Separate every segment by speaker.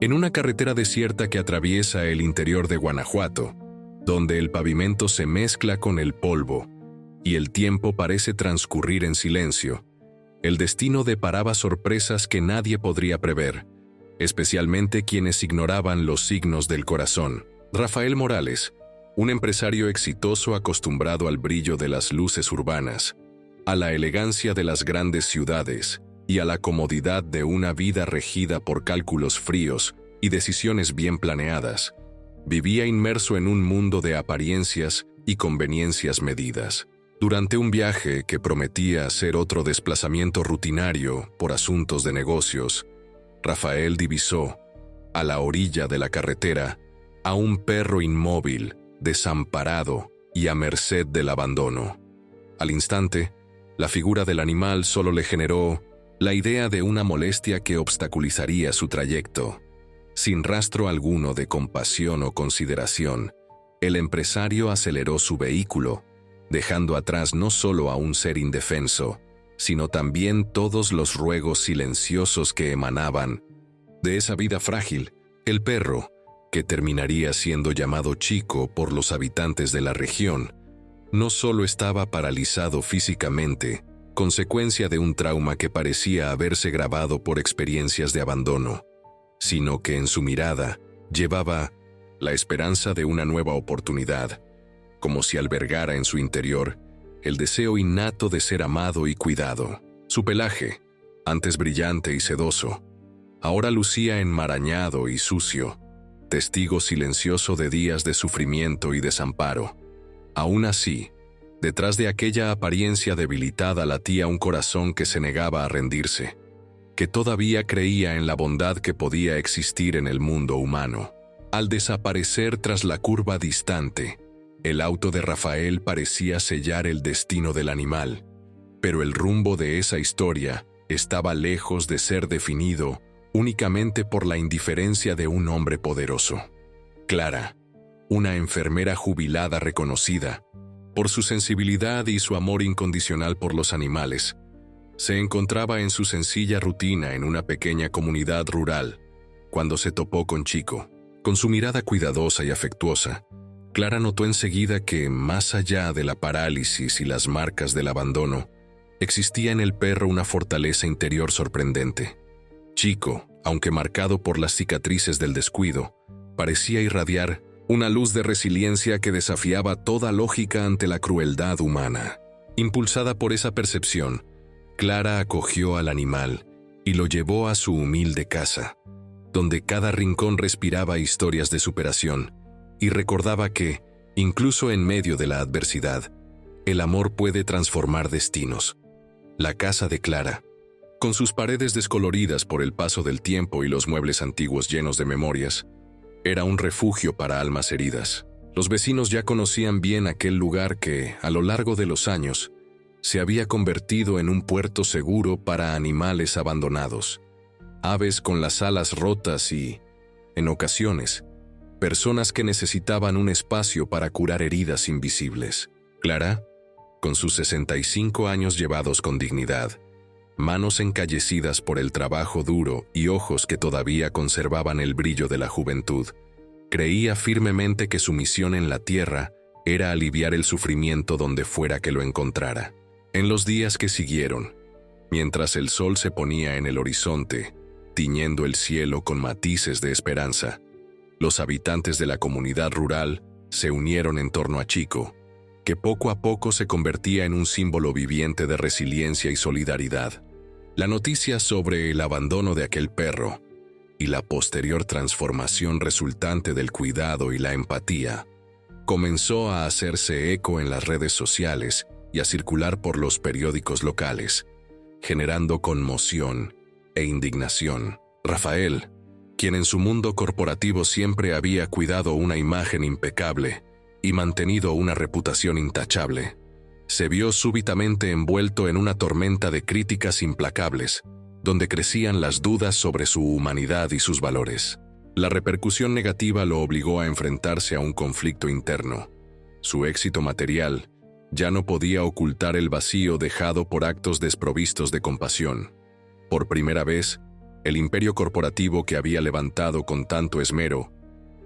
Speaker 1: En una carretera desierta que atraviesa el interior de Guanajuato, donde el pavimento se mezcla con el polvo y el tiempo parece transcurrir en silencio, el destino deparaba sorpresas que nadie podría prever, especialmente quienes ignoraban los signos del corazón. Rafael Morales, un empresario exitoso acostumbrado al brillo de las luces urbanas, a la elegancia de las grandes ciudades y a la comodidad de una vida regida por cálculos fríos y decisiones bien planeadas, vivía inmerso en un mundo de apariencias y conveniencias medidas. Durante un viaje que prometía ser otro desplazamiento rutinario por asuntos de negocios, Rafael divisó, a la orilla de la carretera, a un perro inmóvil, desamparado y a merced del abandono. Al instante, la figura del animal solo le generó la idea de una molestia que obstaculizaría su trayecto. Sin rastro alguno de compasión o consideración, el empresario aceleró su vehículo, dejando atrás no solo a un ser indefenso, sino también todos los ruegos silenciosos que emanaban de esa vida frágil. El perro, que terminaría siendo llamado Chico por los habitantes de la región, no solo estaba paralizado físicamente, consecuencia de un trauma que parecía haberse grabado por experiencias de abandono, sino que en su mirada llevaba la esperanza de una nueva oportunidad, como si albergara en su interior el deseo innato de ser amado y cuidado. Su pelaje, antes brillante y sedoso, ahora lucía enmarañado y sucio, testigo silencioso de días de sufrimiento y desamparo. Aún así, detrás de aquella apariencia debilitada latía un corazón que se negaba a rendirse, que todavía creía en la bondad que podía existir en el mundo humano. Al desaparecer tras la curva distante, el auto de Rafael parecía sellar el destino del animal, pero el rumbo de esa historia estaba lejos de ser definido únicamente por la indiferencia de un hombre poderoso. Clara, una enfermera jubilada reconocida por su sensibilidad y su amor incondicional por los animales, se encontraba en su sencilla rutina en una pequeña comunidad rural cuando se topó con Chico. Con su mirada cuidadosa y afectuosa, Clara notó enseguida que, más allá de la parálisis y las marcas del abandono, existía en el perro una fortaleza interior sorprendente. Chico, aunque marcado por las cicatrices del descuido, parecía irradiar una luz de resiliencia que desafiaba toda lógica ante la crueldad humana. Impulsada por esa percepción, Clara acogió al animal y lo llevó a su humilde casa, donde cada rincón respiraba historias de superación, y recordaba que, incluso en medio de la adversidad, el amor puede transformar destinos. La casa de Clara, con sus paredes descoloridas por el paso del tiempo y los muebles antiguos llenos de memorias, era un refugio para almas heridas. Los vecinos ya conocían bien aquel lugar que, a lo largo de los años, se había convertido en un puerto seguro para animales abandonados, aves con las alas rotas y, en ocasiones, personas que necesitaban un espacio para curar heridas invisibles. Clara, con sus 65 años llevados con dignidad, manos encallecidas por el trabajo duro y ojos que todavía conservaban el brillo de la juventud, creía firmemente que su misión en la tierra era aliviar el sufrimiento donde fuera que lo encontrara. En los días que siguieron, mientras el sol se ponía en el horizonte, tiñendo el cielo con matices de esperanza, los habitantes de la comunidad rural se unieron en torno a Chico, que poco a poco se convertía en un símbolo viviente de resiliencia y solidaridad. La noticia sobre el abandono de aquel perro y la posterior transformación resultante del cuidado y la empatía comenzó a hacerse eco en las redes sociales y a circular por los periódicos locales, generando conmoción e indignación. Rafael, quien en su mundo corporativo siempre había cuidado una imagen impecable y mantenido una reputación intachable, se vio súbitamente envuelto en una tormenta de críticas implacables, donde crecían las dudas sobre su humanidad y sus valores. La repercusión negativa lo obligó a enfrentarse a un conflicto interno. Su éxito material ya no podía ocultar el vacío dejado por actos desprovistos de compasión. Por primera vez, El imperio corporativo que había levantado con tanto esmero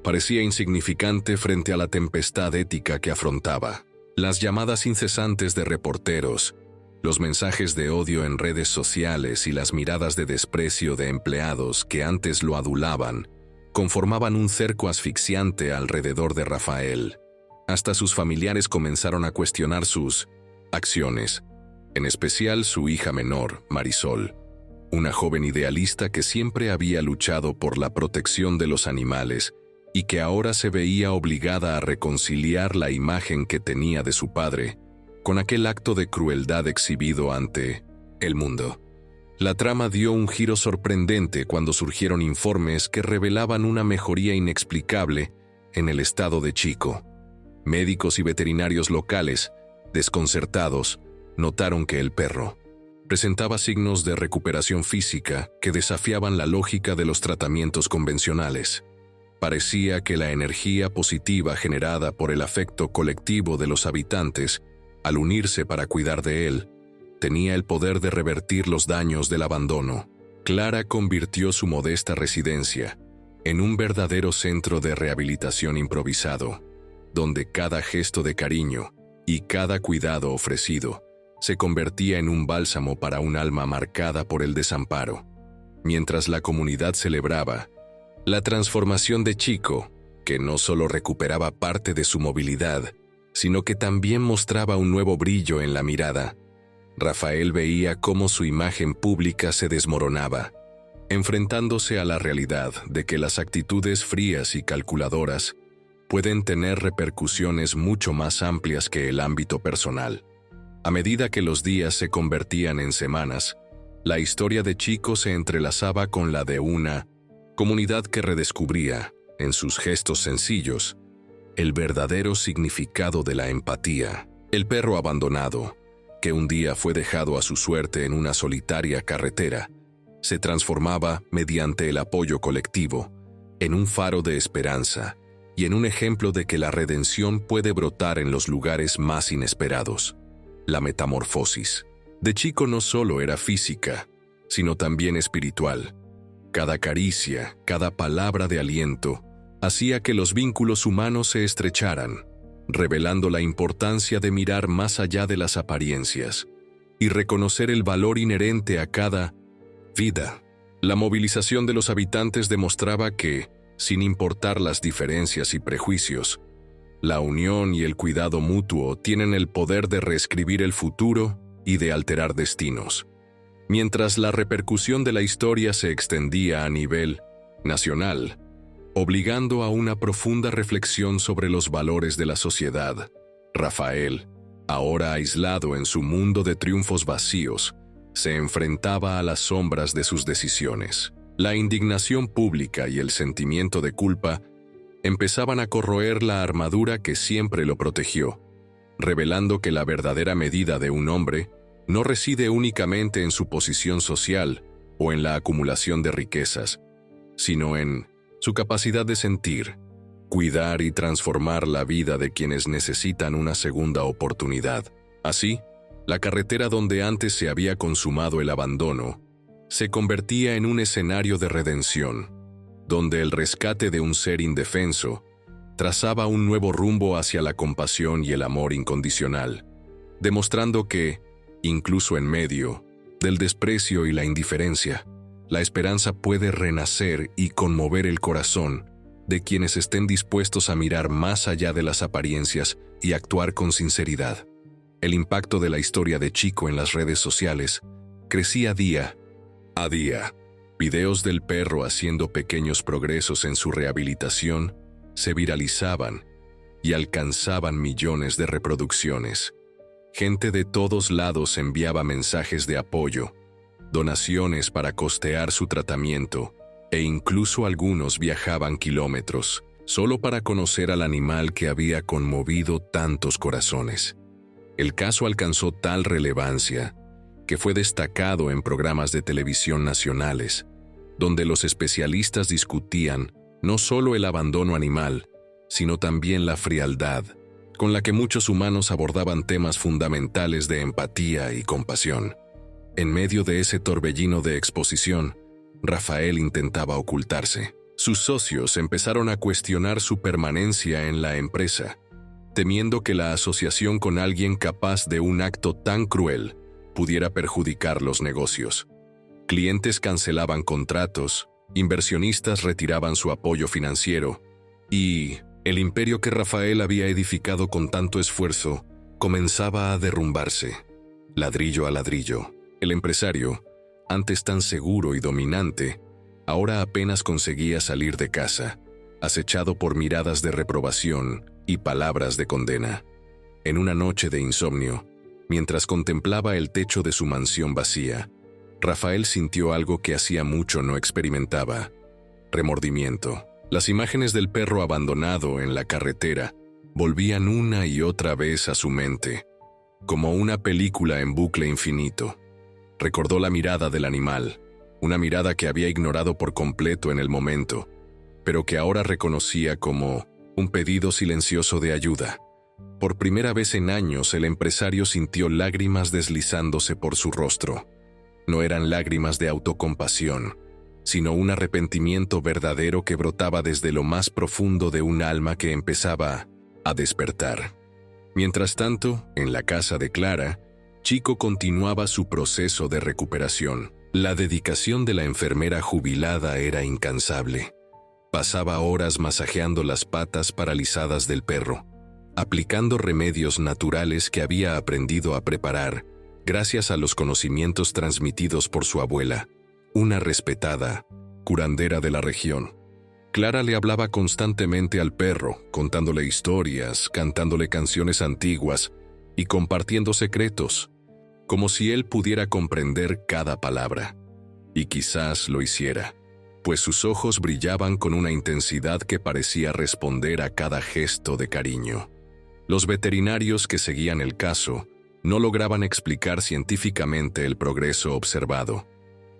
Speaker 1: parecía insignificante frente a la tempestad ética que afrontaba. Las llamadas incesantes de reporteros, los mensajes de odio en redes sociales y las miradas de desprecio de empleados que antes lo adulaban conformaban un cerco asfixiante alrededor de Rafael. Hasta sus familiares comenzaron a cuestionar sus acciones, en especial su hija menor, Marisol, una joven idealista que siempre había luchado por la protección de los animales y que ahora se veía obligada a reconciliar la imagen que tenía de su padre con aquel acto de crueldad exhibido ante el mundo. La trama dio un giro sorprendente cuando surgieron informes que revelaban una mejoría inexplicable en el estado de Chico. Médicos y veterinarios locales, desconcertados, notaron que el perro presentaba signos de recuperación física que desafiaban la lógica de los tratamientos convencionales. Parecía que la energía positiva generada por el afecto colectivo de los habitantes, al unirse para cuidar de él, tenía el poder de revertir los daños del abandono. Clara convirtió su modesta residencia en un verdadero centro de rehabilitación improvisado, donde cada gesto de cariño y cada cuidado ofrecido se convertía en un bálsamo para un alma marcada por el desamparo. Mientras la comunidad celebraba la transformación de Chico, que no solo recuperaba parte de su movilidad, sino que también mostraba un nuevo brillo en la mirada, Rafael veía cómo su imagen pública se desmoronaba, enfrentándose a la realidad de que las actitudes frías y calculadoras pueden tener repercusiones mucho más amplias que el ámbito personal. A medida que los días se convertían en semanas, la historia de Chico se entrelazaba con la de una comunidad que redescubría, en sus gestos sencillos, el verdadero significado de la empatía. El perro abandonado, que un día fue dejado a su suerte en una solitaria carretera, se transformaba, mediante el apoyo colectivo, en un faro de esperanza y en un ejemplo de que la redención puede brotar en los lugares más inesperados. La metamorfosis de Chico no solo era física, sino también espiritual. Cada caricia, cada palabra de aliento, hacía que los vínculos humanos se estrecharan, revelando la importancia de mirar más allá de las apariencias y reconocer el valor inherente a cada vida. La movilización de los habitantes demostraba que, sin importar las diferencias y prejuicios, la unión y el cuidado mutuo tienen el poder de reescribir el futuro y de alterar destinos. Mientras la repercusión de la historia se extendía a nivel nacional, obligando a una profunda reflexión sobre los valores de la sociedad, Rafael, ahora aislado en su mundo de triunfos vacíos, se enfrentaba a las sombras de sus decisiones. La indignación pública y el sentimiento de culpa empezaban a corroer la armadura que siempre lo protegió, revelando que la verdadera medida de un hombre no reside únicamente en su posición social o en la acumulación de riquezas, sino en su capacidad de sentir, cuidar y transformar la vida de quienes necesitan una segunda oportunidad. Así, la carretera donde antes se había consumado el abandono se convertía en un escenario de redención, donde el rescate de un ser indefenso trazaba un nuevo rumbo hacia la compasión y el amor incondicional, demostrando que, incluso en medio del desprecio y la indiferencia, la esperanza puede renacer y conmover el corazón de quienes estén dispuestos a mirar más allá de las apariencias y actuar con sinceridad. El impacto de la historia de Chico en las redes sociales crecía día a día. Videos del perro haciendo pequeños progresos en su rehabilitación se viralizaban y alcanzaban millones de reproducciones. Gente de todos lados enviaba mensajes de apoyo, donaciones para costear su tratamiento, e incluso algunos viajaban kilómetros solo para conocer al animal que había conmovido tantos corazones. El caso alcanzó tal relevancia que fue destacado en programas de televisión nacionales, donde los especialistas discutían no solo el abandono animal, sino también la frialdad con la que muchos humanos abordaban temas fundamentales de empatía y compasión. En medio de ese torbellino de exposición, Rafael intentaba ocultarse. Sus socios empezaron a cuestionar su permanencia en la empresa, temiendo que la asociación con alguien capaz de un acto tan cruel pudiera perjudicar los negocios. Clientes cancelaban contratos, inversionistas retiraban su apoyo financiero, y el imperio que Rafael había edificado con tanto esfuerzo comenzaba a derrumbarse, ladrillo a ladrillo. El empresario, antes tan seguro y dominante, ahora apenas conseguía salir de casa, acechado por miradas de reprobación y palabras de condena. En una noche de insomnio, mientras contemplaba el techo de su mansión vacía, Rafael sintió algo que hacía mucho no experimentaba: remordimiento. Las imágenes del perro abandonado en la carretera volvían una y otra vez a su mente, como una película en bucle infinito. Recordó la mirada del animal, una mirada que había ignorado por completo en el momento, pero que ahora reconocía como un pedido silencioso de ayuda. Por primera vez en años, el empresario sintió lágrimas deslizándose por su rostro. No eran lágrimas de autocompasión, sino un arrepentimiento verdadero que brotaba desde lo más profundo de un alma que empezaba a despertar. Mientras tanto, en la casa de Clara, Chico continuaba su proceso de recuperación. La dedicación de la enfermera jubilada era incansable. Pasaba horas masajeando las patas paralizadas del perro, aplicando remedios naturales que había aprendido a preparar gracias a los conocimientos transmitidos por su abuela, una respetada curandera de la región. Clara le hablaba constantemente al perro, contándole historias, cantándole canciones antiguas y compartiendo secretos, como si él pudiera comprender cada palabra. Y quizás lo hiciera, pues sus ojos brillaban con una intensidad que parecía responder a cada gesto de cariño. Los veterinarios que seguían el caso no lograban explicar científicamente el progreso observado.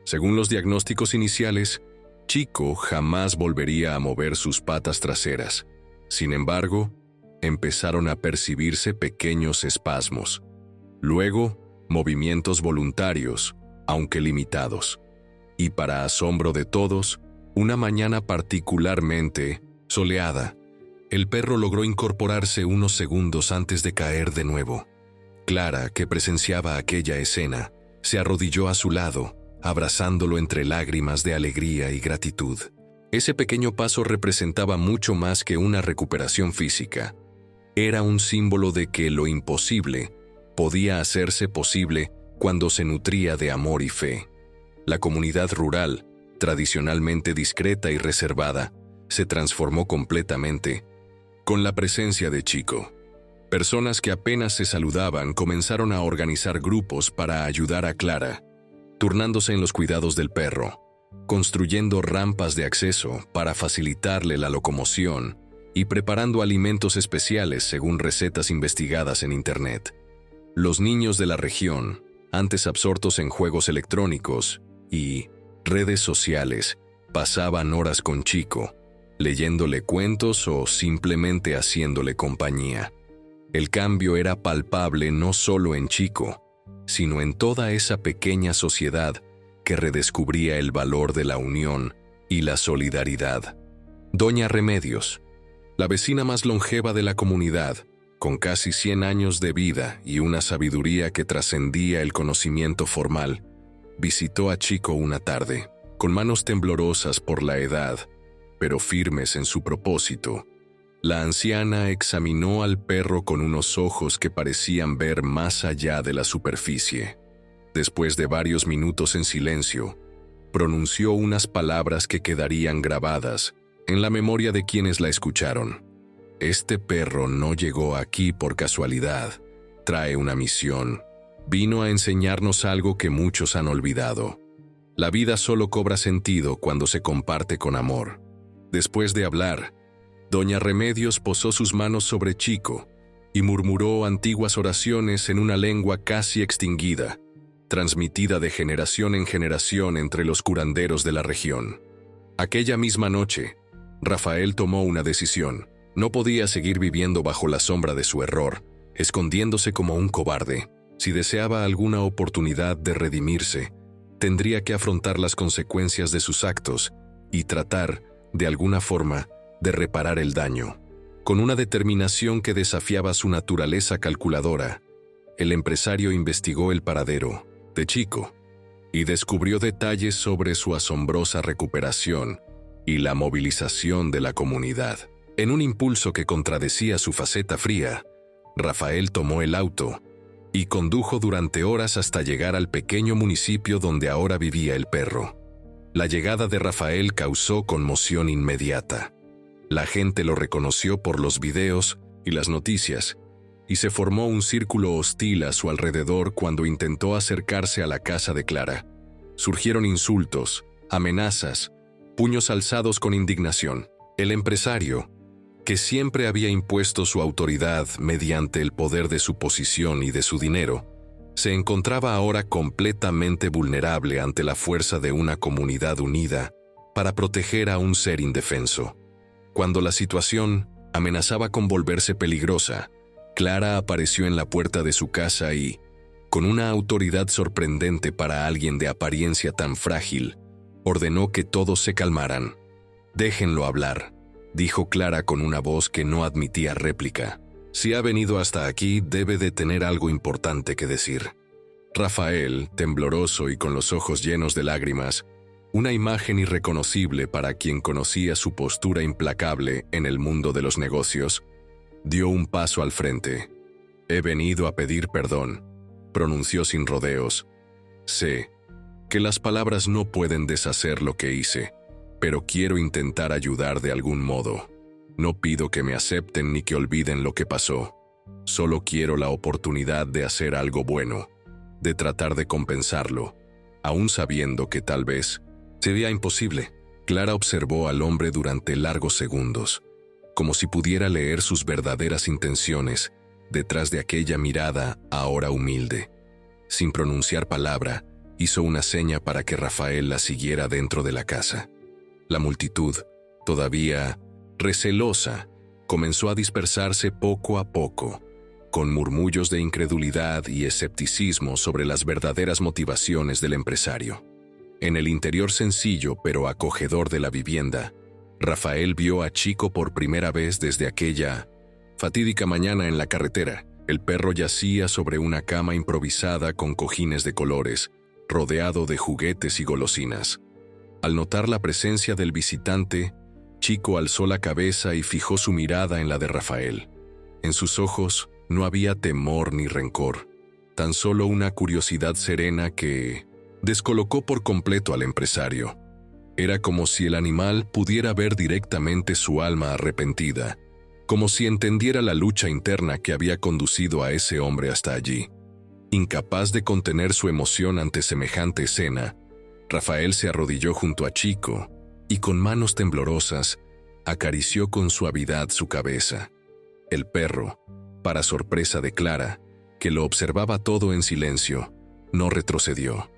Speaker 1: Según los diagnósticos iniciales, Chico jamás volvería a mover sus patas traseras. Sin embargo, empezaron a percibirse pequeños espasmos. Luego, movimientos voluntarios, aunque limitados. Y para asombro de todos, una mañana particularmente soleada, el perro logró incorporarse unos segundos antes de caer de nuevo. Clara, que presenciaba aquella escena, se arrodilló a su lado, abrazándolo entre lágrimas de alegría y gratitud. Ese pequeño paso representaba mucho más que una recuperación física. Era un símbolo de que lo imposible podía hacerse posible cuando se nutría de amor y fe. La comunidad rural, tradicionalmente discreta y reservada, se transformó completamente con la presencia de Chico. Personas que apenas se saludaban comenzaron a organizar grupos para ayudar a Clara, turnándose en los cuidados del perro, construyendo rampas de acceso para facilitarle la locomoción y preparando alimentos especiales según recetas investigadas en Internet. Los niños de la región, antes absortos en juegos electrónicos y redes sociales, pasaban horas con Chico, leyéndole cuentos o simplemente haciéndole compañía. El cambio era palpable no solo en Chico, sino en toda esa pequeña sociedad que redescubría el valor de la unión y la solidaridad. Doña Remedios, la vecina más longeva de la comunidad, con casi 100 años de vida y una sabiduría que trascendía el conocimiento formal, visitó a Chico una tarde, con manos temblorosas por la edad, pero firmes en su propósito. La anciana examinó al perro con unos ojos que parecían ver más allá de la superficie. Después de varios minutos en silencio, pronunció unas palabras que quedarían grabadas en la memoria de quienes la escucharon. Este perro no llegó aquí por casualidad, trae una misión. Vino a enseñarnos algo que muchos han olvidado. La vida solo cobra sentido cuando se comparte con amor. Después de hablar, Doña Remedios posó sus manos sobre Chico y murmuró antiguas oraciones en una lengua casi extinguida, transmitida de generación en generación entre los curanderos de la región. Aquella misma noche, Rafael tomó una decisión. No podía seguir viviendo bajo la sombra de su error, escondiéndose como un cobarde. Si deseaba alguna oportunidad de redimirse, tendría que afrontar las consecuencias de sus actos y tratar, de alguna forma, de reparar el daño. Con una determinación que desafiaba su naturaleza calculadora, el empresario investigó el paradero de Chico y descubrió detalles sobre su asombrosa recuperación y la movilización de la comunidad. En un impulso que contradecía su faceta fría, Rafael tomó el auto y condujo durante horas hasta llegar al pequeño municipio donde ahora vivía el perro. La llegada de Rafael causó conmoción inmediata. La gente lo reconoció por los videos y las noticias, y se formó un círculo hostil a su alrededor cuando intentó acercarse a la casa de Clara. Surgieron insultos, amenazas, puños alzados con indignación. El empresario, que siempre había impuesto su autoridad mediante el poder de su posición y de su dinero, se encontraba ahora completamente vulnerable ante la fuerza de una comunidad unida para proteger a un ser indefenso. Cuando la situación amenazaba con volverse peligrosa, Clara apareció en la puerta de su casa y, con una autoridad sorprendente para alguien de apariencia tan frágil, ordenó que todos se calmaran. «Déjenlo hablar», dijo Clara con una voz que no admitía réplica. «Si ha venido hasta aquí, debe de tener algo importante que decir». Rafael, tembloroso y con los ojos llenos de lágrimas, una imagen irreconocible para quien conocía su postura implacable en el mundo de los negocios, dio un paso al frente. «He venido a pedir perdón», pronunció sin rodeos. «Sé que las palabras no pueden deshacer lo que hice, pero quiero intentar ayudar de algún modo. No pido que me acepten ni que olviden lo que pasó. Solo quiero la oportunidad de hacer algo bueno, de tratar de compensarlo, aún sabiendo que tal vez sería imposible». Clara observó al hombre durante largos segundos, como si pudiera leer sus verdaderas intenciones detrás de aquella mirada ahora humilde. Sin pronunciar palabra, hizo una seña para que Rafael la siguiera dentro de la casa. La multitud, todavía recelosa, comenzó a dispersarse poco a poco, con murmullos de incredulidad y escepticismo sobre las verdaderas motivaciones del empresario. En el interior sencillo pero acogedor de la vivienda, Rafael vio a Chico por primera vez desde aquella fatídica mañana en la carretera. El perro yacía sobre una cama improvisada con cojines de colores, rodeado de juguetes y golosinas. Al notar la presencia del visitante, Chico alzó la cabeza y fijó su mirada en la de Rafael. En sus ojos no había temor ni rencor, tan solo una curiosidad serena que descolocó por completo al empresario. Era como si el animal pudiera ver directamente su alma arrepentida, como si entendiera la lucha interna que había conducido a ese hombre hasta allí. Incapaz de contener su emoción ante semejante escena, Rafael se arrodilló junto a Chico y con manos temblorosas acarició con suavidad su cabeza. El perro, para sorpresa de Clara, que lo observaba todo en silencio, no retrocedió.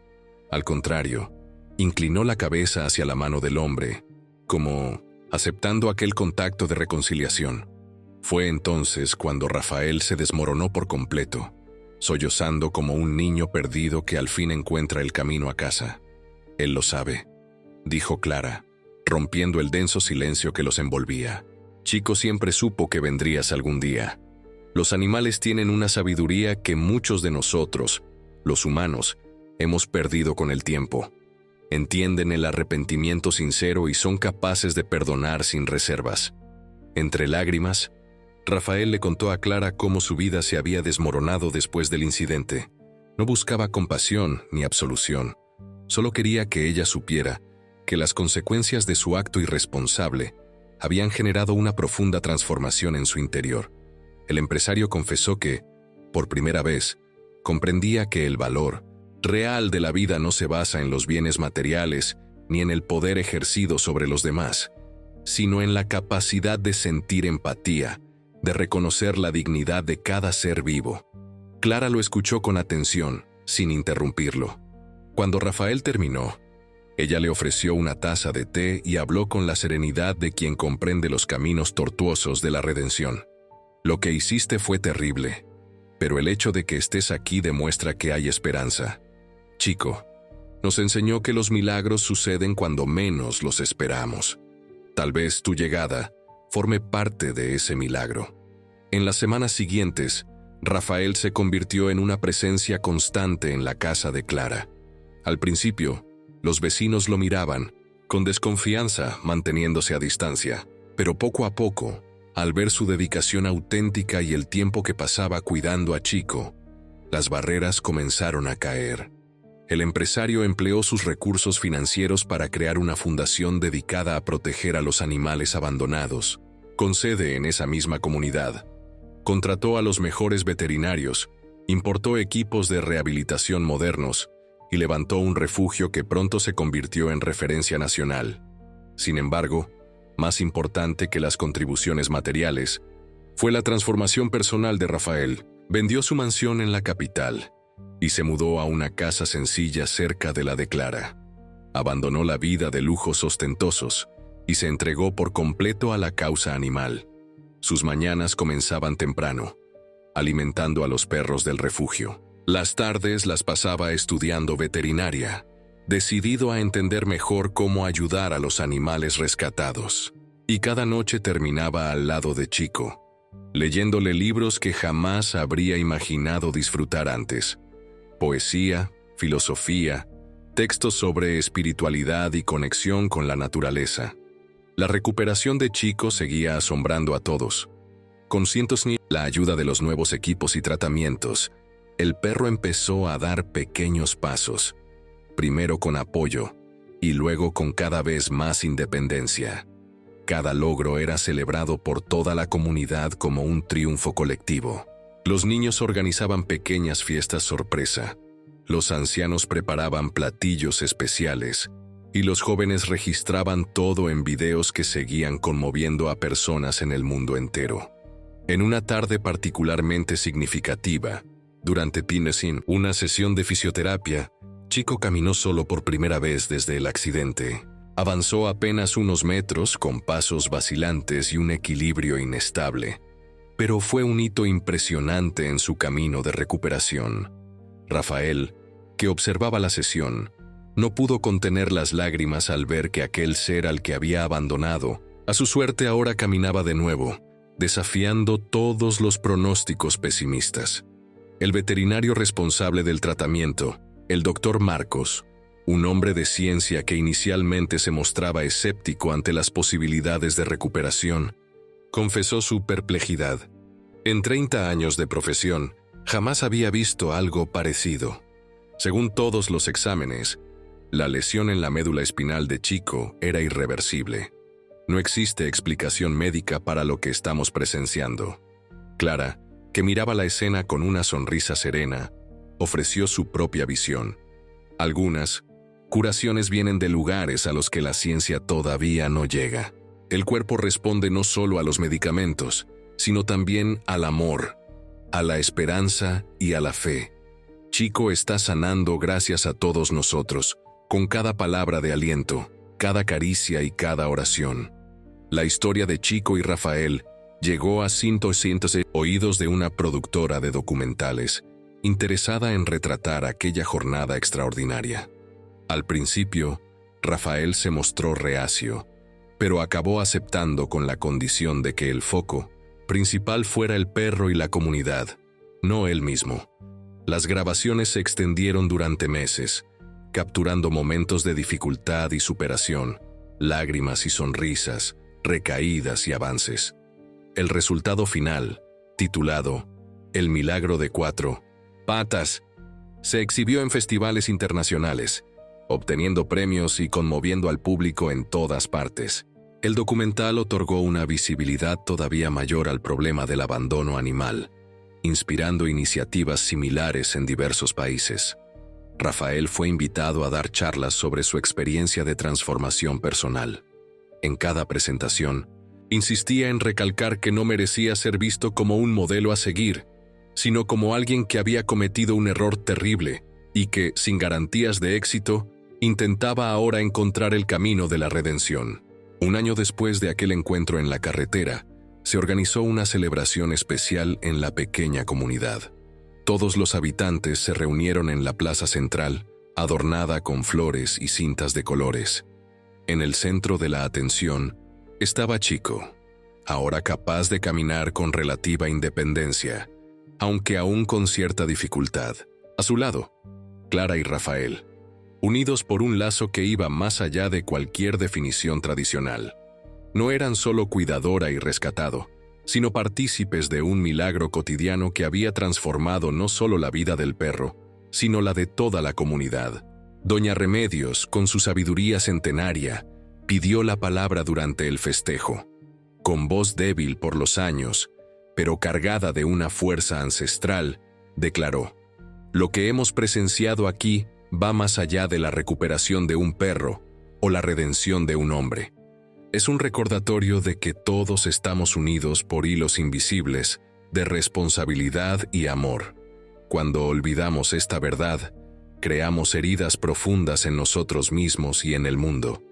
Speaker 1: Al contrario, inclinó la cabeza hacia la mano del hombre, como aceptando aquel contacto de reconciliación. Fue entonces cuando Rafael se desmoronó por completo, sollozando como un niño perdido que al fin encuentra el camino a casa. «Él lo sabe», dijo Clara, rompiendo el denso silencio que los envolvía. «Chico siempre supo que vendrías algún día. Los animales tienen una sabiduría que muchos de nosotros, los humanos, hemos perdido con el tiempo. Entienden el arrepentimiento sincero y son capaces de perdonar sin reservas». Entre lágrimas, Rafael le contó a Clara cómo su vida se había desmoronado después del incidente. No buscaba compasión ni absolución. Solo quería que ella supiera que las consecuencias de su acto irresponsable habían generado una profunda transformación en su interior. El empresario confesó que, por primera vez, comprendía que el valor real de la vida no se basa en los bienes materiales ni en el poder ejercido sobre los demás, sino en la capacidad de sentir empatía, de reconocer la dignidad de cada ser vivo. Clara lo escuchó con atención, sin interrumpirlo. Cuando Rafael terminó, ella le ofreció una taza de té y habló con la serenidad de quien comprende los caminos tortuosos de la redención. «Lo que hiciste fue terrible, pero el hecho de que estés aquí demuestra que hay esperanza. Chico, Nos enseñó que los milagros suceden cuando menos los esperamos. Tal vez tu llegada forme parte de ese milagro. En las semanas siguientes, Rafael se convirtió en una presencia constante en la casa de Clara. Al principio, los vecinos lo miraban, con desconfianza, manteniéndose a distancia, pero poco a poco, al ver su dedicación auténtica y el tiempo que pasaba cuidando a Chico, las barreras comenzaron a caer. El empresario empleó sus recursos financieros para crear una fundación dedicada a proteger a los animales abandonados, con sede en esa misma comunidad. Contrató a los mejores veterinarios, importó equipos de rehabilitación modernos y levantó un refugio que pronto se convirtió en referencia nacional. Sin embargo, más importante que las contribuciones materiales, fue la transformación personal de Rafael. Vendió su mansión en la capital y se mudó a una casa sencilla cerca de la de Clara. Abandonó la vida de lujos ostentosos y se entregó por completo a la causa animal. Sus mañanas comenzaban temprano, alimentando a los perros del refugio. Las tardes las pasaba estudiando veterinaria, decidido a entender mejor cómo ayudar a los animales rescatados. Y cada noche terminaba al lado de Chico, leyéndole libros que jamás habría imaginado disfrutar antes. Poesía, filosofía, textos sobre espiritualidad y conexión con la naturaleza. La recuperación de Chico seguía asombrando a todos. Con la ayuda de los nuevos equipos y tratamientos, el perro empezó a dar pequeños pasos, primero con apoyo y luego con cada vez más independencia. Cada logro era celebrado por toda la comunidad como un triunfo colectivo. Los niños organizaban pequeñas fiestas sorpresa, los ancianos preparaban platillos especiales y los jóvenes registraban todo en videos que seguían conmoviendo a personas en el mundo entero. En una tarde particularmente significativa, durante una sesión de fisioterapia, Chico caminó solo por primera vez desde el accidente. Avanzó apenas unos metros con pasos vacilantes y un equilibrio inestable, pero fue un hito impresionante en su camino de recuperación. Rafael, que observaba la sesión, no pudo contener las lágrimas al ver que aquel ser al que había abandonado, a su suerte ahora caminaba de nuevo, desafiando todos los pronósticos pesimistas. El veterinario responsable del tratamiento, el doctor Marcos, un hombre de ciencia que inicialmente se mostraba escéptico ante las posibilidades de recuperación, confesó su perplejidad. En 30 años de profesión, jamás había visto algo parecido. Según todos los exámenes, la lesión en la médula espinal de Chico era irreversible. No existe explicación médica para lo que estamos presenciando. Clara, que miraba la escena con una sonrisa serena, ofreció su propia visión. Algunas curaciones vienen de lugares a los que la ciencia todavía no llega. El cuerpo responde no solo a los medicamentos, sino también al amor, a la esperanza y a la fe. Chico está sanando gracias a todos nosotros, con cada palabra de aliento, cada caricia y cada oración. La historia de Chico y Rafael llegó a cientos de oídos de una productora de documentales, interesada en retratar aquella jornada extraordinaria. Al principio, Rafael se mostró reacio, pero acabó aceptando con la condición de que el foco principal fuera el perro y la comunidad, no él mismo. Las grabaciones se extendieron durante meses, capturando momentos de dificultad y superación, lágrimas y sonrisas, recaídas y avances. El resultado final, titulado El milagro de 4 patas, se exhibió en festivales internacionales, obteniendo premios y conmoviendo al público en todas partes. El documental otorgó una visibilidad todavía mayor al problema del abandono animal, inspirando iniciativas similares en diversos países. Rafael fue invitado a dar charlas sobre su experiencia de transformación personal. En cada presentación, insistía en recalcar que no merecía ser visto como un modelo a seguir, sino como alguien que había cometido un error terrible y que, sin garantías de éxito, intentaba ahora encontrar el camino de la redención. Un año después de aquel encuentro en la carretera, se organizó una celebración especial en la pequeña comunidad. Todos los habitantes se reunieron en la plaza central adornada con flores y cintas de colores. En el centro de la atención estaba Chico, ahora capaz de caminar con relativa independencia, aunque aún con cierta dificultad. A su lado, Clara y Rafael, unidos por un lazo que iba más allá de cualquier definición tradicional. No eran solo cuidadora y rescatado, sino partícipes de un milagro cotidiano que había transformado no solo la vida del perro, sino la de toda la comunidad. Doña Remedios, con su sabiduría centenaria, pidió la palabra durante el festejo. Con voz débil por los años, pero cargada de una fuerza ancestral, declaró: «Lo que hemos presenciado aquí va más allá de la recuperación de un perro o la redención de un hombre. Es un recordatorio de que todos estamos unidos por hilos invisibles de responsabilidad y amor. Cuando olvidamos esta verdad, creamos heridas profundas en nosotros mismos y en el mundo.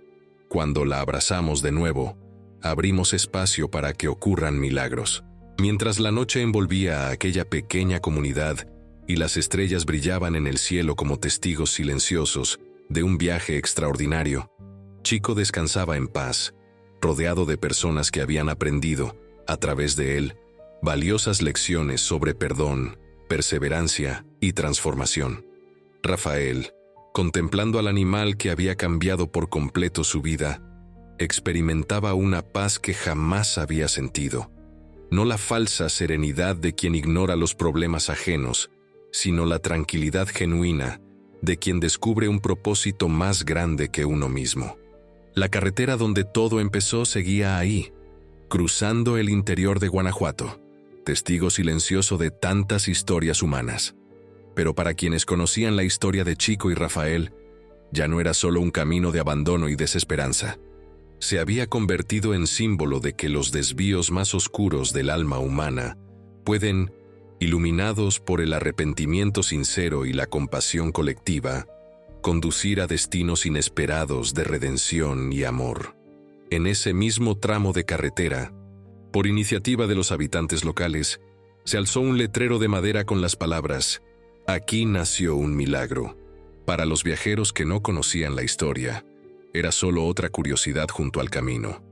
Speaker 1: Cuando la abrazamos de nuevo, abrimos espacio para que ocurran milagros». Mientras la noche envolvía a aquella pequeña comunidad y las estrellas brillaban en el cielo como testigos silenciosos de un viaje extraordinario, Chico descansaba en paz, rodeado de personas que habían aprendido, a través de él, valiosas lecciones sobre perdón, perseverancia y transformación. Rafael, contemplando al animal que había cambiado por completo su vida, experimentaba una paz que jamás había sentido. No la falsa serenidad de quien ignora los problemas ajenos, sino la tranquilidad genuina de quien descubre un propósito más grande que uno mismo. La carretera donde todo empezó seguía ahí, cruzando el interior de Guanajuato, testigo silencioso de tantas historias humanas. Pero para quienes conocían la historia de Chico y Rafael, ya no era solo un camino de abandono y desesperanza. Se había convertido en símbolo de que los desvíos más oscuros del alma humana pueden, iluminados por el arrepentimiento sincero y la compasión colectiva, conducir a destinos inesperados de redención y amor. En ese mismo tramo de carretera, por iniciativa de los habitantes locales, se alzó un letrero de madera con las palabras: «Aquí nació un milagro». Para los viajeros que no conocían la historia, era solo otra curiosidad junto al camino.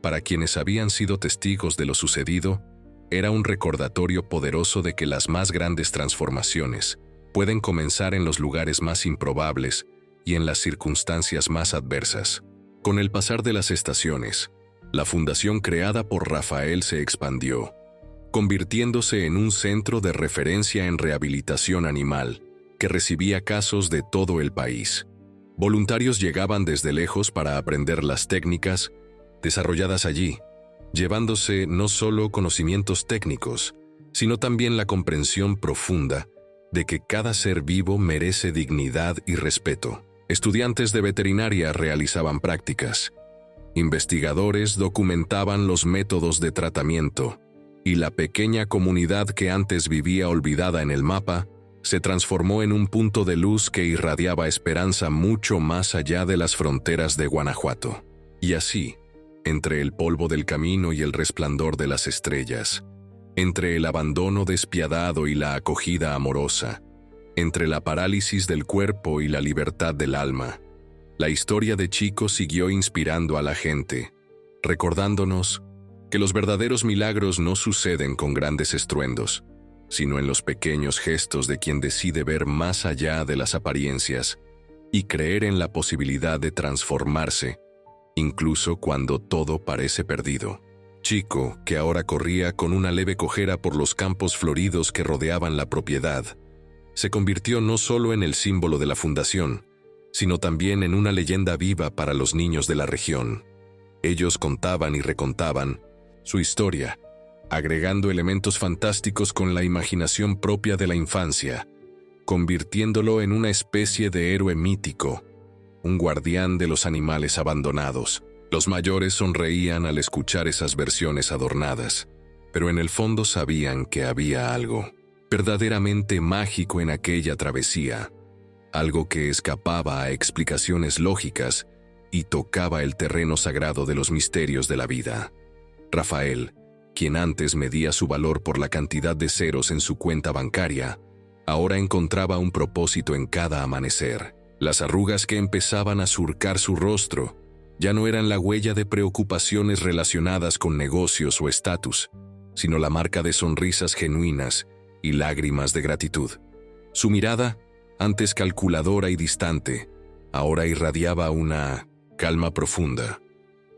Speaker 1: Para quienes habían sido testigos de lo sucedido, era un recordatorio poderoso de que las más grandes transformaciones pueden comenzar en los lugares más improbables y en las circunstancias más adversas. Con el pasar de las estaciones, la fundación creada por Rafael se expandió, convirtiéndose en un centro de referencia en rehabilitación animal que recibía casos de todo el país. Voluntarios llegaban desde lejos para aprender las técnicas desarrolladas allí, llevándose no solo conocimientos técnicos, sino también la comprensión profunda de que cada ser vivo merece dignidad y respeto. Estudiantes de veterinaria realizaban prácticas, investigadores documentaban los métodos de tratamiento, y la pequeña comunidad que antes vivía olvidada en el mapa se transformó en un punto de luz que irradiaba esperanza mucho más allá de las fronteras de Guanajuato. Y así, entre el polvo del camino y el resplandor de las estrellas, entre el abandono despiadado y la acogida amorosa, entre la parálisis del cuerpo y la libertad del alma, la historia de Chico siguió inspirando a la gente, recordándonos que los verdaderos milagros no suceden con grandes estruendos, sino en los pequeños gestos de quien decide ver más allá de las apariencias y creer en la posibilidad de transformarse, incluso cuando todo parece perdido. Chico, que ahora corría con una leve cojera por los campos floridos que rodeaban la propiedad, se convirtió no solo en el símbolo de la fundación, sino también en una leyenda viva para los niños de la región. Ellos contaban y recontaban su historia, agregando elementos fantásticos con la imaginación propia de la infancia, convirtiéndolo en una especie de héroe mítico, un guardián de los animales abandonados. Los mayores sonreían al escuchar esas versiones adornadas, pero en el fondo sabían que había algo verdaderamente mágico en aquella travesía, algo que escapaba a explicaciones lógicas y tocaba el terreno sagrado de los misterios de la vida. Rafael, quien antes medía su valor por la cantidad de ceros en su cuenta bancaria, ahora encontraba un propósito en cada amanecer. Las arrugas que empezaban a surcar su rostro ya no eran la huella de preocupaciones relacionadas con negocios o estatus, sino la marca de sonrisas genuinas y lágrimas de gratitud. Su mirada, antes calculadora y distante, ahora irradiaba una calma profunda,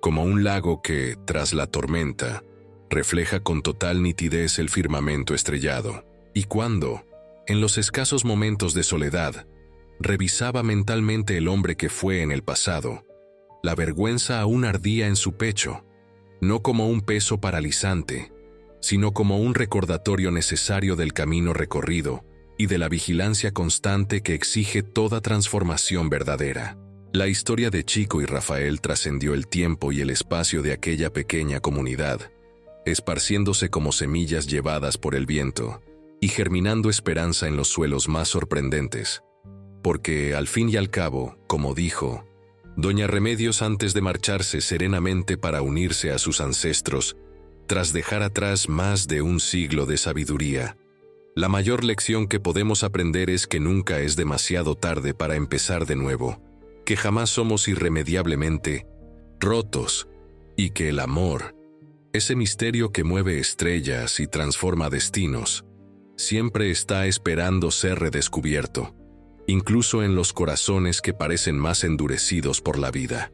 Speaker 1: como un lago que, tras la tormenta, refleja con total nitidez el firmamento estrellado. Y cuando, en los escasos momentos de soledad, revisaba mentalmente el hombre que fue en el pasado, la vergüenza aún ardía en su pecho, no como un peso paralizante, sino como un recordatorio necesario del camino recorrido y de la vigilancia constante que exige toda transformación verdadera. La historia de Chico y Rafael trascendió el tiempo y el espacio de aquella pequeña comunidad, esparciéndose como semillas llevadas por el viento y germinando esperanza en los suelos más sorprendentes. Porque, al fin y al cabo, como dijo Doña Remedios antes de marcharse serenamente para unirse a sus ancestros, tras dejar atrás más de un siglo de sabiduría, la mayor lección que podemos aprender es que nunca es demasiado tarde para empezar de nuevo, que jamás somos irremediablemente rotos y que el amor, ese misterio que mueve estrellas y transforma destinos, siempre está esperando ser redescubierto, incluso en los corazones que parecen más endurecidos por la vida.